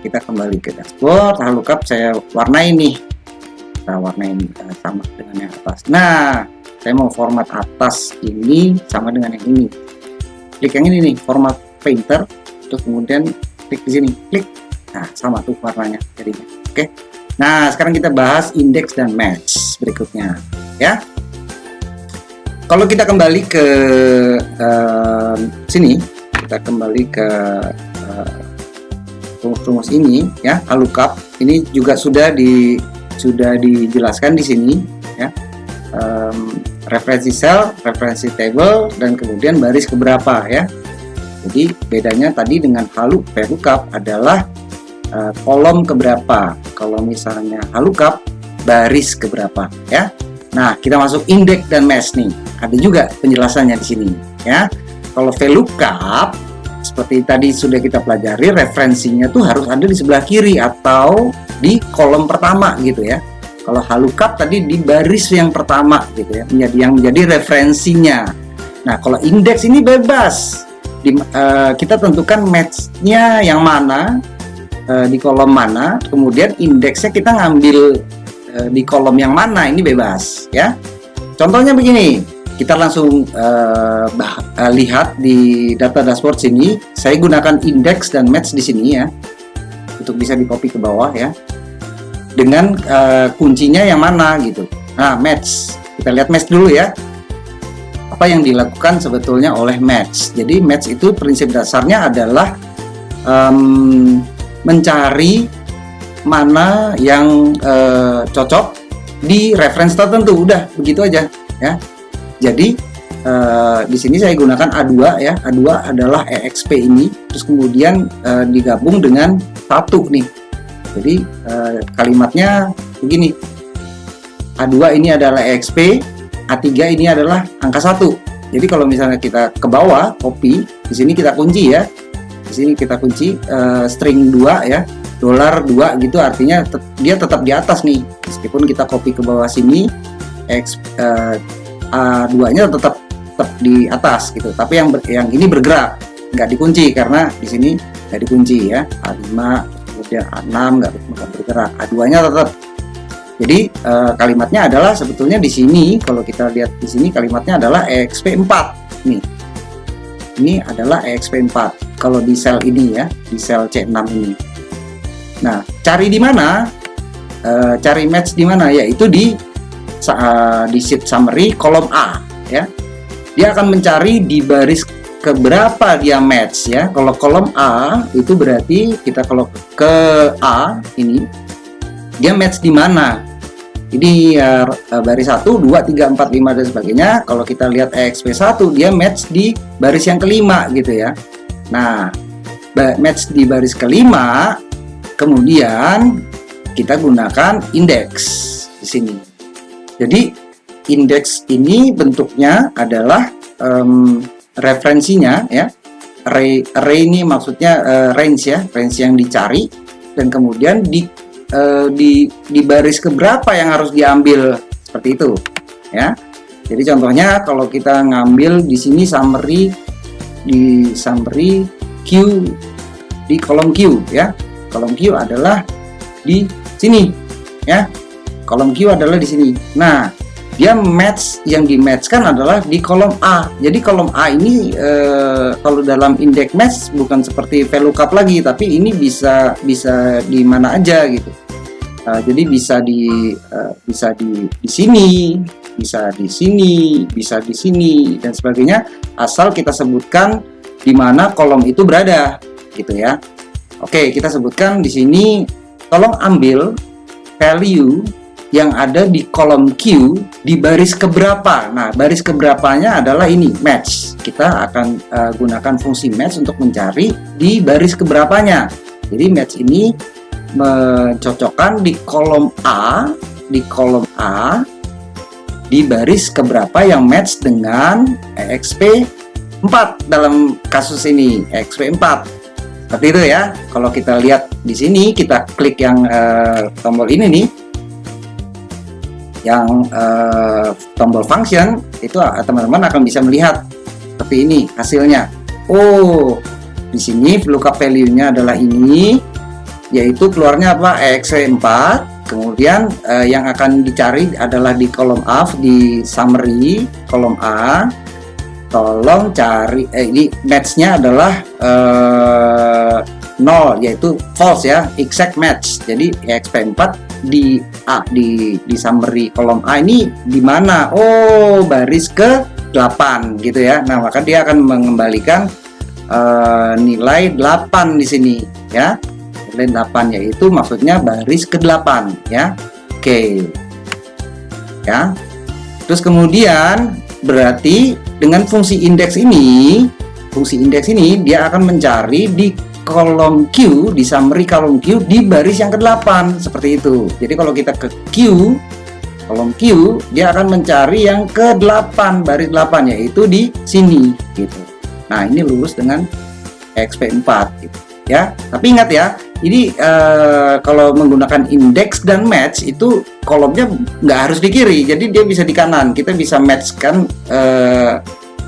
kita kembali ke dashboard. VLOOKUP saya warnai nih, kita warnai sama dengan yang atas. Nah, saya mau format atas ini sama dengan yang ini. Klik yang ini nih, format painter, terus kemudian klik di sini, klik. Nah, sama tuh warnanya jadinya. Oke. Nah, sekarang kita bahas indeks dan match berikutnya, ya. Kalau kita kembali ke sini, kita kembali ke rumus ini, ya, VLOOKUP ini juga sudah dijelaskan di sini, ya. Referensi sel, referensi table, dan kemudian baris keberapa, ya. Jadi bedanya tadi dengan VLOOKUP adalah kolom keberapa. Kalau misalnya VLOOKUP baris keberapa, ya. Nah, kita masuk indeks dan match nih. Ada juga penjelasannya di sini, ya. Kalau VLOOKUP seperti tadi sudah kita pelajari, referensinya tuh harus ada di sebelah kiri atau di kolom pertama gitu ya. Kalau VLOOKUP tadi di baris yang pertama gitu ya, menjadi referensinya. Nah, kalau indeks ini bebas. Kita tentukan match-nya yang mana, di kolom mana, kemudian indeksnya kita ngambil di kolom yang mana, ini bebas ya. Contohnya begini, kita langsung lihat di data dashboard sini. Saya gunakan indeks dan match di sini ya, untuk bisa di copy ke bawah ya, dengan kuncinya yang mana gitu. Nah, match, kita lihat match dulu ya, apa yang dilakukan sebetulnya oleh match. Jadi match itu prinsip dasarnya adalah mencari mana yang cocok di reference tertentu, udah begitu aja ya. Jadi di sini saya gunakan A2 ya. A2 adalah EXP ini, terus kemudian digabung dengan 1 nih. Jadi kalimatnya begini, A2 ini adalah EXP, A3 ini adalah angka 1. Jadi kalau misalnya kita ke bawah copy, di sini kita kunci ya. Di sini kita kunci string 2 ya, $2 gitu, artinya dia tetap di atas nih, meskipun kita copy ke bawah sini, A2-nya tetap di atas gitu, tapi yang ini bergerak, nggak dikunci karena di sini nggak dikunci ya. A5 kemudian A6 nggak bergerak, A2-nya tetap. Jadi kalimatnya adalah sebetulnya di sini, kalau kita lihat di sini kalimatnya adalah EXP4 nih. Ini adalah EXP4 kalau di sel ini ya, di sel C6 ini. Nah, cari di mana? Cari match di mana? Yaitu di sheet summary kolom A ya. Dia akan mencari di baris keberapa dia match ya. Kalau kolom A itu berarti kita kalau ke A ini dia match di mana? Ini baris 1, 2, 3, 4, 5 dan sebagainya. Kalau kita lihat EXP1 dia match di baris yang kelima gitu ya. Nah, match di baris kelima, kemudian kita gunakan indeks di sini. Jadi indeks ini bentuknya adalah referensinya ya. Array ini maksudnya range ya, range yang dicari, dan kemudian di baris keberapa yang harus diambil, seperti itu ya. Jadi contohnya kalau kita ngambil di sini summary, di summary Q, di kolom Q ya. Kolom Q adalah di sini ya. Kolom Q adalah di sini. Nah, dia match, yang di match kan adalah di kolom A. Jadi kolom A ini kalau dalam indeks match bukan seperti VLOOKUP lagi, tapi ini bisa di mana aja gitu. Jadi bisa di sini, bisa di sini, bisa di sini dan sebagainya, asal kita sebutkan di mana kolom itu berada gitu ya. Oke, kita sebutkan di sini, tolong ambil value yang ada di kolom Q di baris keberapa. Nah, baris keberapanya adalah ini match. Kita akan gunakan fungsi match untuk mencari di baris keberapanya. Jadi match ini mencocokkan di kolom A, di baris keberapa yang match dengan EXP4 dalam kasus ini, EXP4. Seperti itu ya. Kalau kita lihat di sini, kita klik yang tombol ini nih, yang tombol function, itu teman-teman akan bisa melihat seperti ini hasilnya. Oh, di sini VLOOKUP value-nya adalah ini. yaitu keluarnya apa? EXP4. Kemudian yang akan dicari adalah di kolom A, di summary kolom A. Tolong cari ini match-nya adalah 0, yaitu false ya, exact match. Jadi EXP4 di A, di summary kolom A ini di mana? Oh, baris ke 8 gitu ya. Nah, maka dia akan mengembalikan nilai 8 di sini ya. Nilai 8 yaitu maksudnya baris ke-8 ya. Oke. Ya. Terus kemudian berarti dengan fungsi indeks ini dia akan mencari di kolom Q, di summary kolom Q di baris yang ke-8 seperti itu. Jadi kalau kita ke kolom Q, dia akan mencari yang ke-8, baris 8, yaitu di sini gitu. Nah, ini lurus dengan EXP4 gitu ya. Tapi ingat ya, ini kalau menggunakan indeks dan match itu kolomnya nggak harus di kiri, jadi dia bisa di kanan. Kita bisa matchkan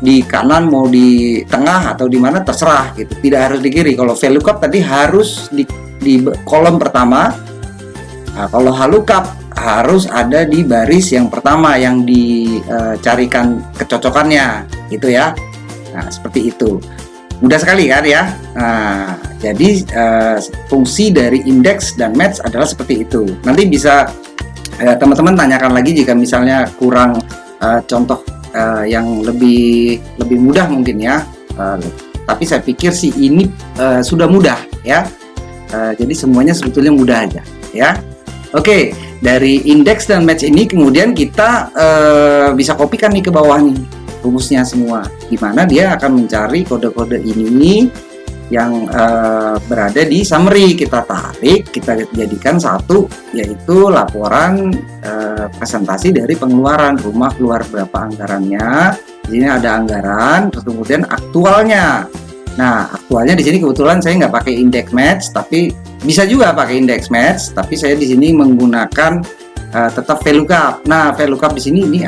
di kanan, mau di tengah atau di mana terserah gitu, tidak harus di kiri. Kalau VLOOKUP tadi harus di kolom pertama. Nah, kalau HLOOKUP harus ada di baris yang pertama yang dicarikan kecocokannya gitu ya. Nah, seperti itu. Mudah sekali kan ya. Nah, jadi fungsi dari indeks dan match adalah seperti itu. Nanti bisa teman-teman tanyakan lagi jika misalnya kurang contoh yang lebih mudah mungkin ya. Tapi saya pikir sih ini sudah mudah ya. Jadi semuanya sebetulnya mudah aja ya. Oke, dari indeks dan match ini kemudian kita bisa kopikan nih ke bawah nih rumusnya semua. Di mana dia akan mencari kode-kode ini yang berada di summary. Kita tarik, kita jadikan satu, yaitu laporan presentasi dari pengeluaran. Rumah keluar berapa anggarannya. Di sini ada anggaran, terus kemudian aktualnya. Nah, aktualnya di sini kebetulan saya nggak pakai index match, tapi bisa juga pakai index match. Tapi saya di sini menggunakan tetap VLOOKUP. Nah, VLOOKUP di sini ini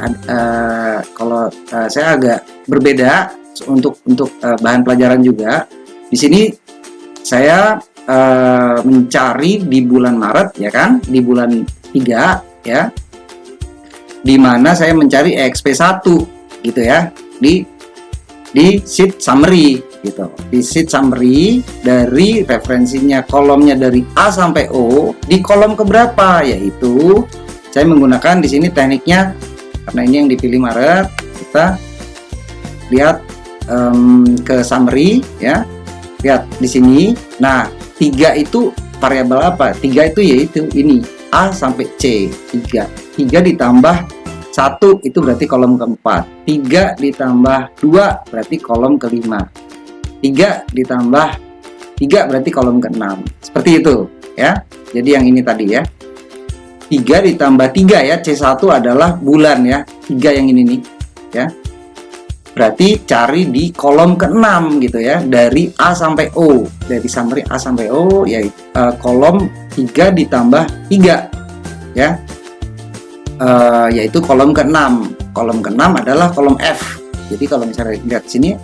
kalau saya agak berbeda untuk bahan pelajaran juga. Di sini saya mencari di bulan Maret ya kan, di bulan 3 ya, di mana saya mencari EXP1 gitu ya, di sheet summary gitu. Di sheet summary dari referensinya kolomnya dari A sampai O di kolom keberapa, yaitu saya menggunakan di sini tekniknya, karena ini yang dipilih Maret, kita lihat ke summary ya. Lihat di sini. Nah, 3 itu variabel apa? 3 itu yaitu ini A sampai C. 3 ditambah 1 itu berarti kolom keempat. 3 ditambah 2 berarti kolom kelima. 3 ditambah 3 berarti kolom ke-6. Seperti itu ya. Jadi yang ini tadi ya. 3 ditambah 3 ya. C1 adalah bulan ya. 3 yang ini nih ya. Berarti cari di kolom ke-6 gitu ya, dari A sampai O, dari summary A sampai O, yaitu kolom 3 ditambah 3 ya, yaitu kolom ke-6. Kolom ke-6 adalah kolom F. Jadi kalau misalnya lihat sini,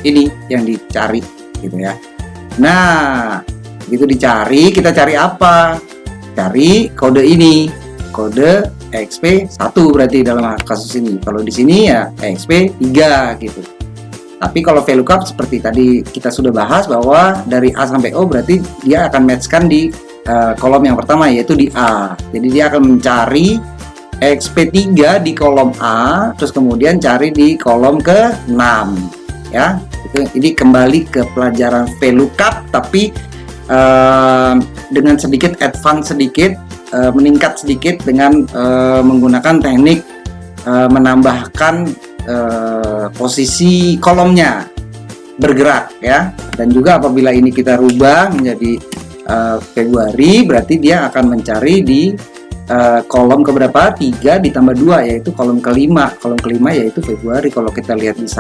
ini yang dicari gitu ya. Nah, begitu dicari, kita cari apa? Cari kode ini, kode EXP1 berarti dalam kasus ini. Kalau di sini ya EXP3 gitu. Tapi kalau VLOOKUP seperti tadi kita sudah bahas bahwa dari A sampai O berarti dia akan matchkan di kolom yang pertama, yaitu di A. Jadi dia akan mencari EXP3 di kolom A, terus kemudian cari di kolom ke-6 ya. Ini kembali ke pelajaran VLOOKUP, tapi dengan sedikit advance sedikit, meningkat sedikit dengan menggunakan teknik menambahkan posisi kolomnya bergerak ya. Dan juga apabila ini kita rubah menjadi Februari, berarti dia akan mencari di kolom keberapa? 3 ditambah 2, yaitu kolom kelima. Kolom kelima yaitu Februari. Kalau kita lihat di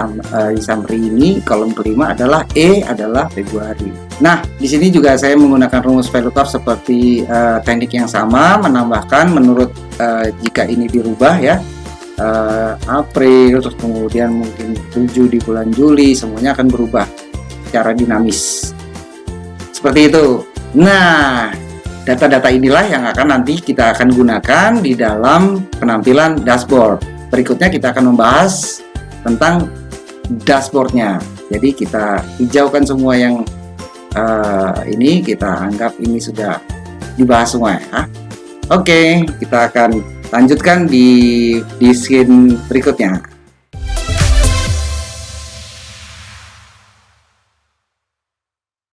summary ini, kolom kelima adalah E, adalah Februari. Nah, di sini juga saya menggunakan rumus VLOOKUP seperti teknik yang sama, menambahkan menurut jika ini dirubah ya, April, terus kemudian mungkin 7 di bulan Juli, semuanya akan berubah secara dinamis. Seperti itu Nah, data-data inilah yang akan nanti kita akan gunakan di dalam penampilan dashboard. Berikutnya kita akan membahas tentang dashboardnya. Jadi kita hijaukan semua yang ini, kita anggap ini sudah dibahas semua ya. Oke, kita akan lanjutkan di screen berikutnya.